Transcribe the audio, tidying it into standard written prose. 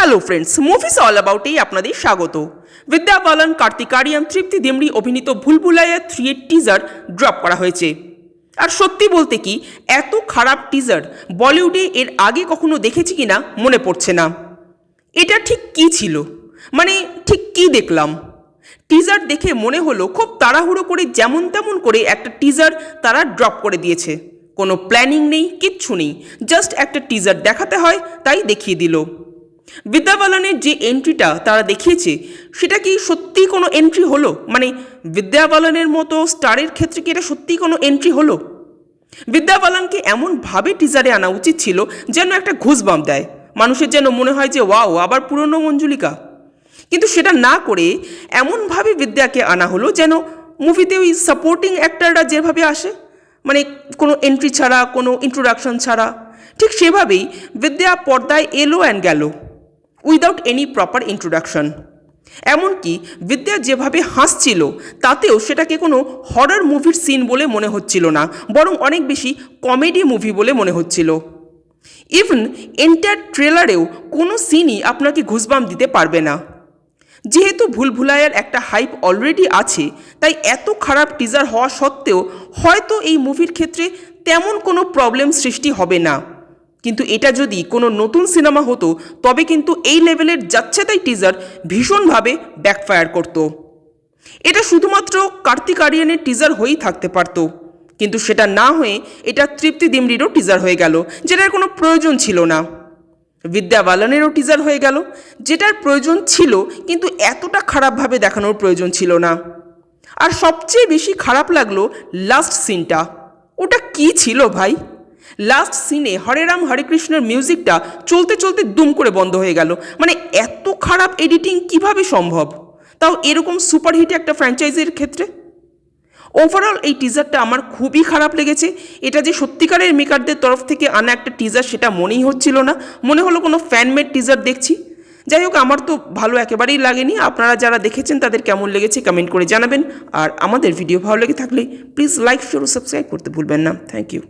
Hello friends, movies all অ্যাবাউটেই আপনাদের স্বাগত। বিদ্যা বালান, কার্তিক আরিয়ান, তৃপ্তি ডিমরি অভিনীত ভুলভুলাইয়া 3 এর টিজার ড্রপ করা হয়েছে। আর সত্যি বলতে কি, এত খারাপ টিজার বলিউডে এর আগে কখনো দেখেছি কিনা মনে পড়ছে না। এটা ঠিক কি ছিল, মানে ঠিক কি দেখলাম? টিজার দেখে মনে হলো খুব তাড়াহুড়ো করে যেমন তেমন করে একটা টিজার তারা ড্রপ করে দিয়েছে। কোনো প্ল্যানিং নেই, কিচ্ছু নেই, জাস্ট একটা টিজার দেখাতে হয় তাই দেখিয়ে দিল। বিদ্যা বালানের যে এন্ট্রিটা তারা দেখিয়েছে সেটা কি সত্যিই কোনো এন্ট্রি হলো? মানে বিদ্যা বালানের মতো স্টারের ক্ষেত্রে কি এটা সত্যিই কোনো এন্ট্রি হলো? বিদ্যা বালানকে এমনভাবে টিজারে আনা উচিত ছিল যেন একটা ঘুষবাম্প দেয়, মানুষের যেন মনে হয় যে ওয়াও, আবার পুরনো মঞ্জুলিকা। কিন্তু সেটা না করে এমনভাবে বিদ্যাকে আনা হলো যেন মুভিতে ওই সাপোর্টিং অ্যাক্টররা যেভাবে আসে, মানে কোনো এন্ট্রি ছাড়া, কোনো ইন্ট্রোডাকশন ছাড়া, ঠিক সেভাবেই বিদ্যা পর্দায় এলো অ্যান্ড গেল উইদাউট এনি প্রপার ইন্ট্রোডাকশন। এমনকি বিদ্যা যেভাবে হাসছিল তাতেও সেটাকে কোনো হরর মুভির সিন বলে মনে হচ্ছিল না, বরং অনেক বেশি কমেডি মুভি বলে মনে হচ্ছিল। ইভেন এন্টায়ার ট্রেলারেও কোনো সিনই আপনাকে ঘুষবাম্প দিতে পারবে না। যেহেতু ভুলভুলাইয়ার একটা হাইপ অলরেডি আছে, তাই এত খারাপ টিজার হওয়া সত্ত্বেও হয়তো এই মুভির ক্ষেত্রে তেমন কোনো প্রবলেম সৃষ্টি হবে না। কিন্তু এটা যদি কোনো নতুন সিনেমা হতো তবে কিন্তু এই লেভেলের যাচ্ছে তাই টিজার ভীষণভাবে ব্যাকফায়ার করত। এটা শুধুমাত্র কার্তিক আরিয়ানের টিজার হয়েই থাকতে পারত, কিন্তু সেটা না হয়ে এটা তৃপ্তি ডিমরিরও টিজার হয়ে গেল, যেটার কোনো প্রয়োজন ছিল না। বিদ্যা বালানেরও টিজার হয়ে গেল, যেটার প্রয়োজন ছিল কিন্তু এতটা খারাপভাবে দেখানোর প্রয়োজন ছিল না। আর সবচেয়ে বেশি খারাপ লাগলো লাস্ট সিনটা। ওটা কি ছিল ভাই? লাস্ট সিনে হরে রাম হরে কৃষ্ণের মিউজিকটা চলতে চলতে দুম করে বন্ধ হয়ে গেল। মানে এত খারাপ এডিটিং কিভাবে সম্ভব, তাও এরকম সুপারহিট একটা ফ্র্যাঞ্চাইজির ক্ষেত্রে? ওভারঅল এই টিজারটা আমার খুবই খারাপ লেগেছে। এটা যে সত্যিকারের মেকারদের তরফ থেকে আনা একটা টিজার সেটা মনেই হচ্ছিল না, মনে হলো কোনো ফ্যানমেড টিজার দেখছি। যাই হোক, আমার তো ভালো একেবারেই লাগেনি। আপনারা যারা দেখেছেন তাদের কেমন লেগেছে কমেন্ট করে জানাবেন। আর আমাদের ভিডিও ভালো লেগে থাকলে প্লিজ লাইক, শেয়ার ও সাবস্ক্রাইব করতে ভুলবেন না। Thank you.